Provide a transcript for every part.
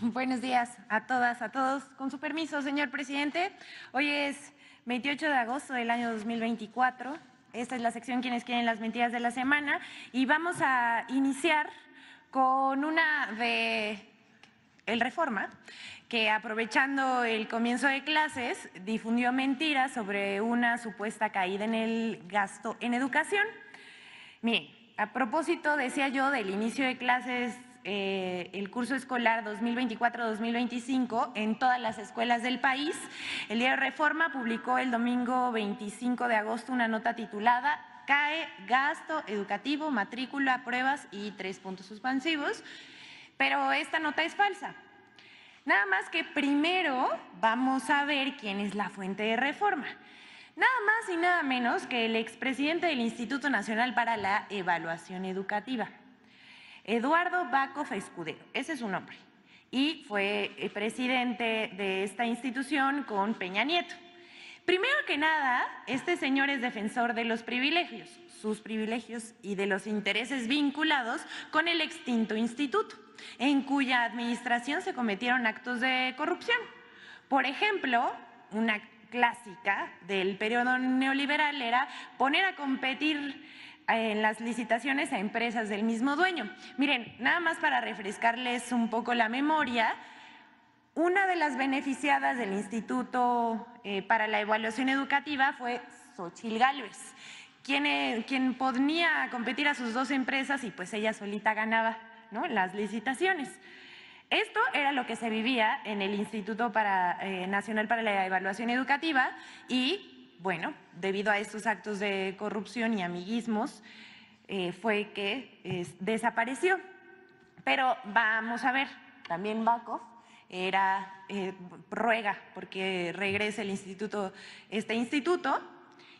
Buenos días a todas, a todos. Con su permiso, señor presidente, hoy es 28 de agosto del año 2024. Esta es la sección Quienes quieren las mentiras de la semana y vamos a iniciar con una de El Reforma, que aprovechando el comienzo de clases difundió mentiras sobre una supuesta caída en el gasto en educación. Miren, a propósito, decía yo, del inicio de clases, el curso escolar 2024-2025 en todas las escuelas del país, el diario Reforma publicó el domingo 25 de agosto una nota titulada "Cae gasto educativo, matrícula, pruebas y 3 puntos suspensivos", pero esta nota es falsa. Nada más que primero vamos a ver quién es la fuente de Reforma. Nada más y nada menos que el expresidente del Instituto Nacional para la Evaluación Educativa, Eduardo Backhoff Escudero, ese es su nombre, y fue presidente de esta institución con Peña Nieto. Primero que nada, este señor es defensor de los privilegios, sus privilegios y de los intereses vinculados con el extinto instituto, en cuya administración se cometieron actos de corrupción. Por ejemplo, una clásica del periodo neoliberal era poner a competir en las licitaciones a empresas del mismo dueño. Miren, nada más para refrescarles un poco la memoria, una de las beneficiadas del Instituto para la Evaluación Educativa fue Xóchitl Gálvez, quien ponía a competir a sus dos empresas y pues ella solita ganaba, ¿no?, las licitaciones. Esto era lo que se vivía en el Instituto Nacional para la Evaluación Educativa y, bueno, debido a estos actos de corrupción y amiguismos, fue que desapareció. Pero vamos a ver, también Backhoff ruega porque regrese este instituto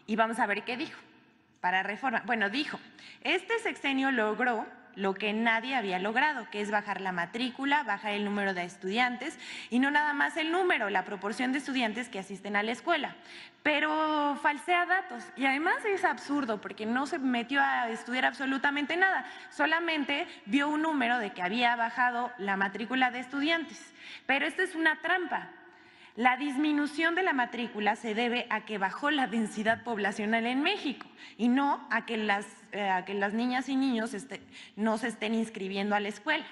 y vamos a ver qué dijo para Reforma. Bueno, dijo, este sexenio logró lo que nadie había logrado, que es bajar la matrícula, bajar el número de estudiantes y no nada más el número, la proporción de estudiantes que asisten a la escuela, pero falsea datos y además es absurdo porque no se metió a estudiar absolutamente nada, solamente vio un número de que había bajado la matrícula de estudiantes, pero esto es una trampa. La disminución de la matrícula se debe a que bajó la densidad poblacional en México y no a que las niñas y niños no se estén inscribiendo a la escuela.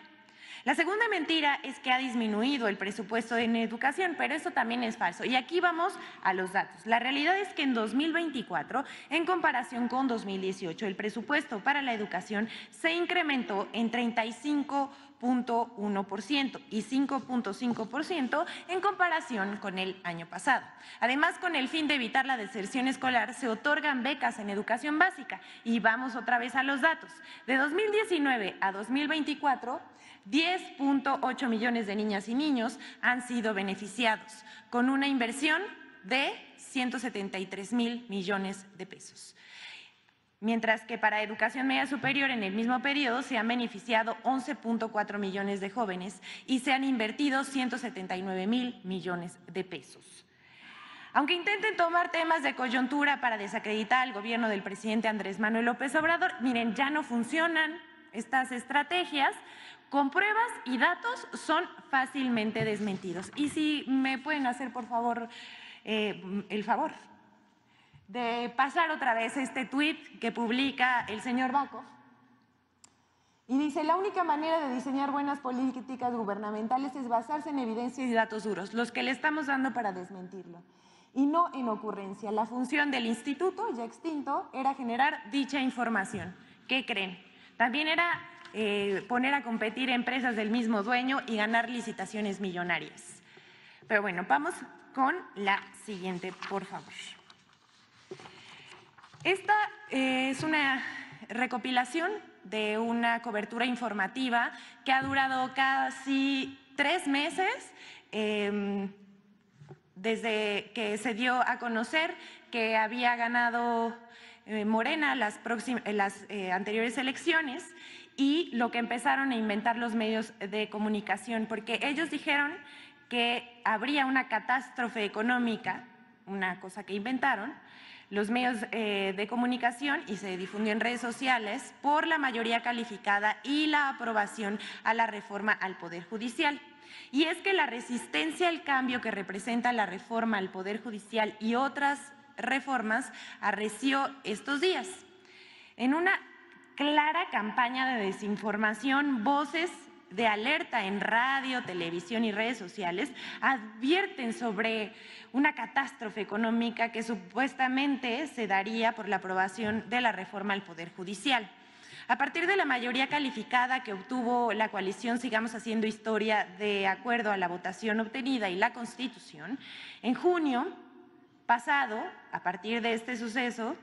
La segunda mentira es que ha disminuido el presupuesto en educación, pero eso también es falso. Y aquí vamos a los datos. La realidad es que en 2024, en comparación con 2018, el presupuesto para la educación se incrementó en 35.1% y 5.5% en comparación con el año pasado. Además, con el fin de evitar la deserción escolar, se otorgan becas en educación básica. Y vamos otra vez a los datos. De 2019 a 2024, 10.8 millones de niñas y niños han sido beneficiados, con una inversión de 173,000 millones de pesos. Mientras que para educación media superior en el mismo periodo se han beneficiado 11.4 millones de jóvenes y se han invertido 179,000 millones de pesos. Aunque intenten tomar temas de coyuntura para desacreditar al gobierno del presidente Andrés Manuel López Obrador, miren, ya no funcionan estas estrategias. Con pruebas y datos son fácilmente desmentidos. Y si me pueden hacer, por favor, el favor de pasar otra vez este tuit que publica el señor Backhoff. Y dice, la única manera de diseñar buenas políticas gubernamentales es basarse en evidencias y datos duros, los que le estamos dando para desmentirlo, y no en ocurrencia. La función del instituto, ya extinto, era generar dicha información. ¿Qué creen? También era poner a competir empresas del mismo dueño y ganar licitaciones millonarias. Pero bueno, vamos con la siguiente, por favor. Esta es una recopilación de una cobertura informativa que ha durado casi 3 meses desde que se dio a conocer que había ganado Morena las anteriores elecciones y lo que empezaron a inventar los medios de comunicación, porque ellos dijeron que habría una catástrofe económica, una cosa que inventaron, los medios de comunicación y se difundió en redes sociales por la mayoría calificada y la aprobación a la reforma al Poder Judicial. Y es que la resistencia al cambio que representa la reforma al Poder Judicial y otras reformas arreció estos días. En una clara campaña de desinformación, voces de alerta en radio, televisión y redes sociales advierten sobre una catástrofe económica que supuestamente se daría por la aprobación de la reforma al Poder Judicial. A partir de la mayoría calificada que obtuvo la coalición Sigamos Haciendo Historia de acuerdo a la votación obtenida y la Constitución, en junio pasado, a partir de este suceso,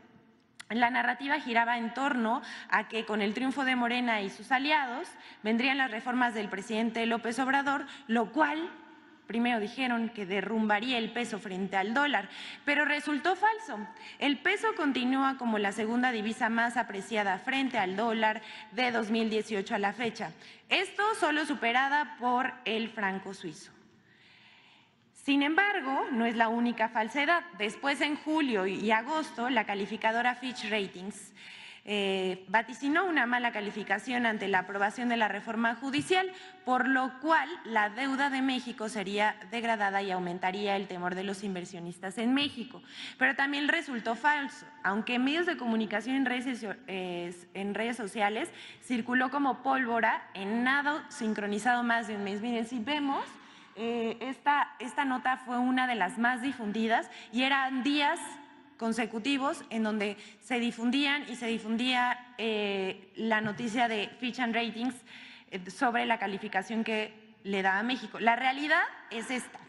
la narrativa giraba en torno a que con el triunfo de Morena y sus aliados vendrían las reformas del presidente López Obrador, lo cual primero dijeron que derrumbaría el peso frente al dólar, pero resultó falso. El peso continúa como la segunda divisa más apreciada frente al dólar de 2018 a la fecha. Esto solo superada por el franco suizo. Sin embargo, no es la única falsedad. Después, en julio y agosto, la calificadora Fitch Ratings vaticinó una mala calificación ante la aprobación de la reforma judicial, por lo cual la deuda de México sería degradada y aumentaría el temor de los inversionistas en México. Pero también resultó falso, aunque en medios de comunicación en redes sociales circuló como pólvora, en nada sincronizado más de un mes. Miren, si vemos… Esta nota fue una de las más difundidas y eran días consecutivos en donde se difundía la noticia de Fitch Ratings sobre la calificación que le da a México. La realidad es esta,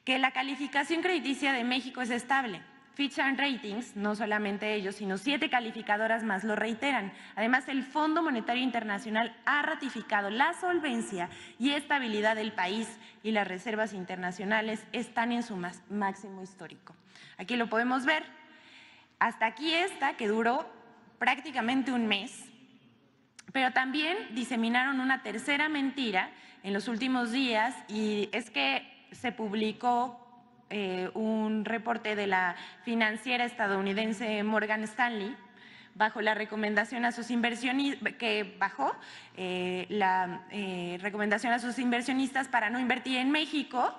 que la calificación crediticia de México es estable. Fitch Ratings, no solamente ellos, sino 7 calificadoras más lo reiteran. Además, el Fondo Monetario Internacional ha ratificado la solvencia y estabilidad del país y las reservas internacionales están en su máximo histórico. Aquí lo podemos ver. Hasta aquí esta, que duró prácticamente un mes, pero también diseminaron una tercera mentira en los últimos días, y es que se publicó un reporte de la financiera estadounidense Morgan Stanley bajo la recomendación a sus inversionistas, que bajó la recomendación a sus inversionistas para no invertir en México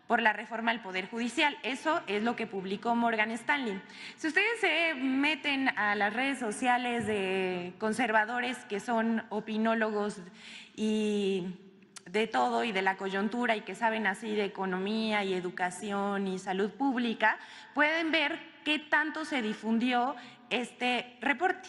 por la reforma al Poder Judicial. Eso es lo que publicó Morgan Stanley. Si ustedes se meten a las redes sociales de conservadores que son opinólogos y de todo y de la coyuntura y que saben así de economía y educación y salud pública, pueden ver qué tanto se difundió este reporte.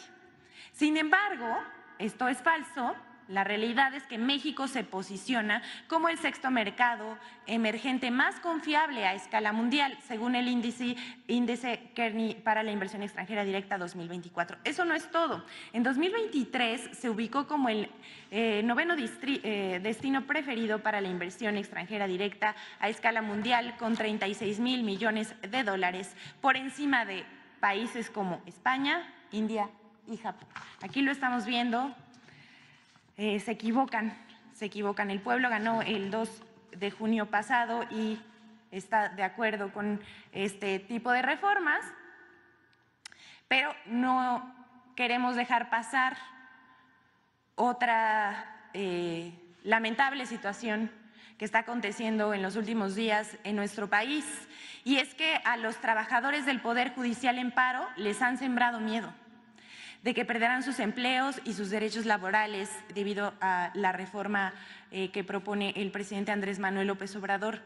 Sin embargo, esto es falso. La realidad es que México se posiciona como el 6º mercado emergente más confiable a escala mundial, según el índice Kearney para la inversión extranjera directa 2024. Eso no es todo. En 2023 se ubicó como el 9º destino preferido para la inversión extranjera directa a escala mundial, con 36,000 millones de dólares, por encima de países como España, India y Japón. Aquí lo estamos viendo. Se equivocan. El pueblo ganó el 2 de junio pasado y está de acuerdo con este tipo de reformas, pero no queremos dejar pasar otra lamentable situación que está aconteciendo en los últimos días en nuestro país, y es que a los trabajadores del Poder Judicial en paro les han sembrado miedo de que perderán sus empleos y sus derechos laborales debido a la reforma que propone el presidente Andrés Manuel López Obrador.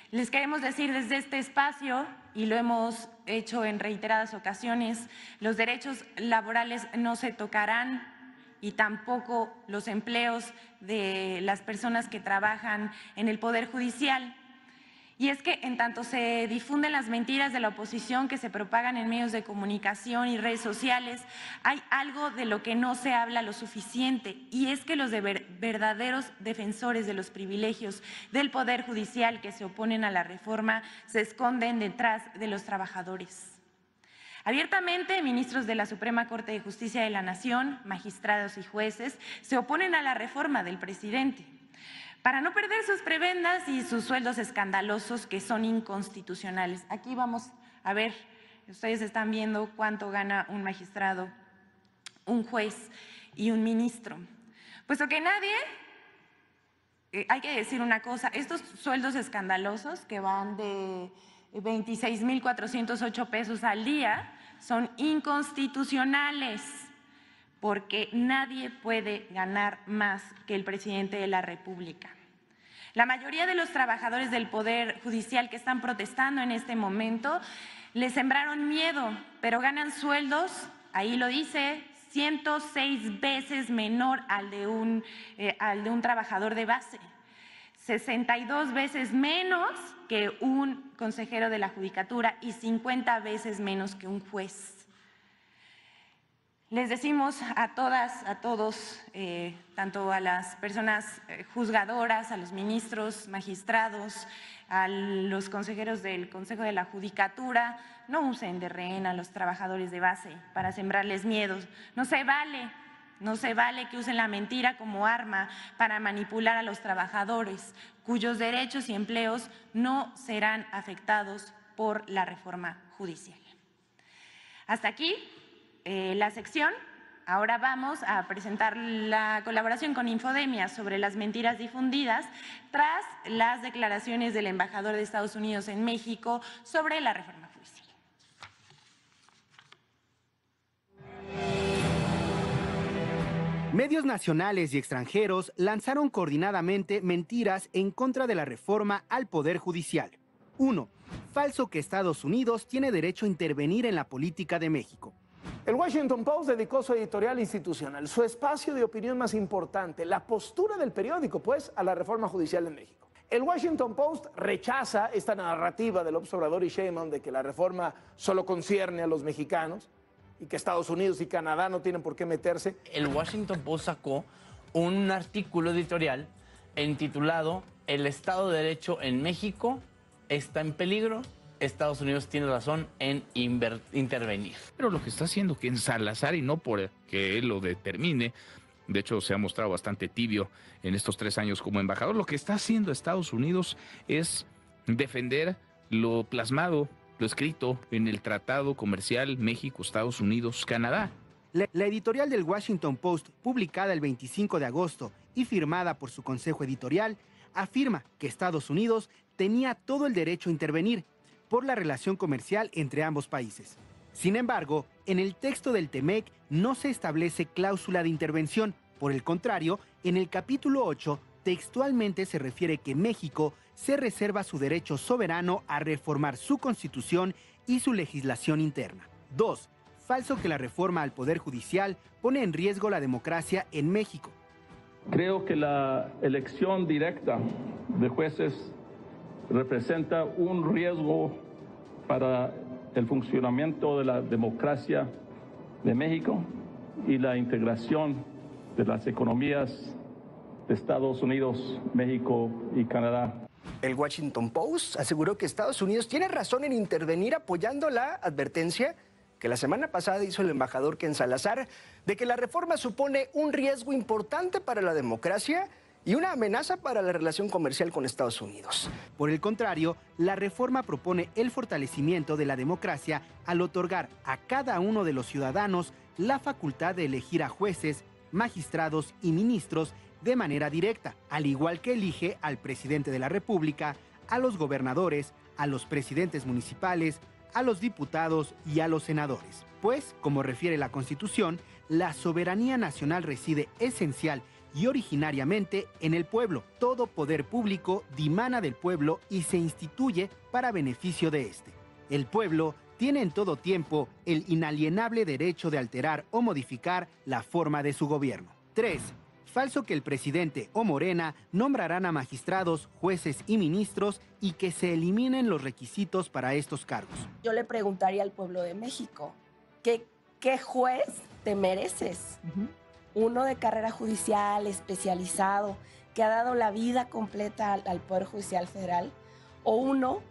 Les queremos decir desde este espacio, y lo hemos hecho en reiteradas ocasiones, los derechos laborales no se tocarán, y tampoco los empleos de las personas que trabajan en el Poder Judicial. Y es que en tanto se difunden las mentiras de la oposición que se propagan en medios de comunicación y redes sociales, hay algo de lo que no se habla lo suficiente, y es que los verdaderos defensores de los privilegios del Poder Judicial que se oponen a la reforma se esconden detrás de los trabajadores. Abiertamente, ministros de la Suprema Corte de Justicia de la Nación, magistrados y jueces se oponen a la reforma del presidente para no perder sus prebendas y sus sueldos escandalosos que son inconstitucionales. Aquí vamos a ver Ustedes están viendo cuánto gana un magistrado, un juez y un ministro. Puesto que nadie, hay que decir una cosa, estos sueldos escandalosos que van de 26,408 pesos al día son inconstitucionales, porque nadie puede ganar más que el presidente de la República. La mayoría de los trabajadores del Poder Judicial que están protestando en este momento les sembraron miedo, pero ganan sueldos, ahí lo dice, 106 veces menor al de un trabajador de base, 62 veces menos que un consejero de la Judicatura y 50 veces menos que un juez. Les decimos a todas, a todos, tanto a las personas juzgadoras, a los ministros, magistrados, a los consejeros del Consejo de la Judicatura, no usen de rehén a los trabajadores de base para sembrarles miedos. No se vale que usen la mentira como arma para manipular a los trabajadores, cuyos derechos y empleos no serán afectados por la reforma judicial. Hasta aquí la sección. Ahora vamos a presentar la colaboración con Infodemia sobre las mentiras difundidas tras las declaraciones del embajador de Estados Unidos en México sobre la reforma judicial. Medios nacionales y extranjeros lanzaron coordinadamente mentiras en contra de la reforma al Poder Judicial. 1. Falso que Estados Unidos tiene derecho a intervenir en la política de México. El Washington Post dedicó su editorial institucional, su espacio de opinión más importante, la postura del periódico, pues, a la reforma judicial en México. El Washington Post rechaza esta narrativa del Obrador y Sheinbaum de que la reforma solo concierne a los mexicanos y que Estados Unidos y Canadá no tienen por qué meterse. El Washington Post sacó un artículo editorial intitulado "El Estado de Derecho en México está en peligro. Estados Unidos tiene razón en intervenir". Pero lo que está haciendo que en Salazar, y no por que él lo determine, de hecho se ha mostrado bastante tibio en estos 3 años como embajador, lo que está haciendo Estados Unidos es defender lo plasmado, lo escrito en el Tratado Comercial México-Estados Unidos-Canadá. La editorial del Washington Post, publicada el 25 de agosto y firmada por su consejo editorial, afirma que Estados Unidos tenía todo el derecho a intervenir por la relación comercial entre ambos países. Sin embargo, en el texto del TEMEC no se establece cláusula de intervención. Por el contrario, en el capítulo 8 textualmente se refiere que México se reserva su derecho soberano a reformar su constitución y su legislación interna. 2. Falso que la reforma al Poder Judicial pone en riesgo la democracia en México. Creo que la elección directa de jueces representa un riesgo para el funcionamiento de la democracia de México y la integración de las economías de Estados Unidos, México y Canadá. El Washington Post aseguró que Estados Unidos tiene razón en intervenir, apoyando la advertencia que la semana pasada hizo el embajador Ken Salazar de que la reforma supone un riesgo importante para la democracia y una amenaza para la relación comercial con Estados Unidos. Por el contrario, la reforma propone el fortalecimiento de la democracia al otorgar a cada uno de los ciudadanos la facultad de elegir a jueces, magistrados y ministros de manera directa, al igual que elige al presidente de la República, a los gobernadores, a los presidentes municipales, a los diputados y a los senadores. Pues, como refiere la Constitución, la soberanía nacional reside esencial y originariamente en el pueblo. Todo poder público dimana del pueblo y se instituye para beneficio de éste. El pueblo tiene en todo tiempo el inalienable derecho de alterar o modificar la forma de su gobierno. 3. Falso que el presidente o Morena nombrarán a magistrados, jueces y ministros y que se eliminen los requisitos para estos cargos. Yo le preguntaría al pueblo de México, ¿qué juez te mereces? Uno de carrera judicial, especializado, que ha dado la vida completa al Poder Judicial Federal, o uno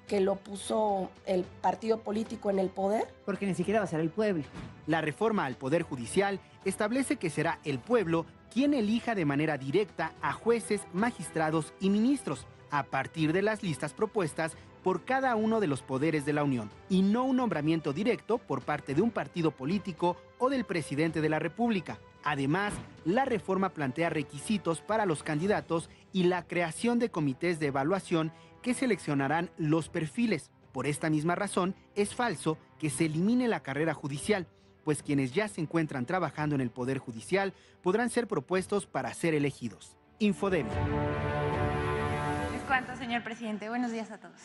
que lo puso el partido político en el poder. Porque ni siquiera va a ser el pueblo. La reforma al Poder Judicial establece que será el pueblo quien elija de manera directa a jueces, magistrados y ministros, a partir de las listas propuestas por cada uno de los poderes de la Unión, y no un nombramiento directo por parte de un partido político o del presidente de la República. Además, la reforma plantea requisitos para los candidatos y la creación de comités de evaluación que seleccionarán los perfiles. Por esta misma razón, es falso que se elimine la carrera judicial, pues quienes ya se encuentran trabajando en el Poder Judicial podrán ser propuestos para ser elegidos. Infodemia. Es cuanto, señor presidente. Buenos días a todos.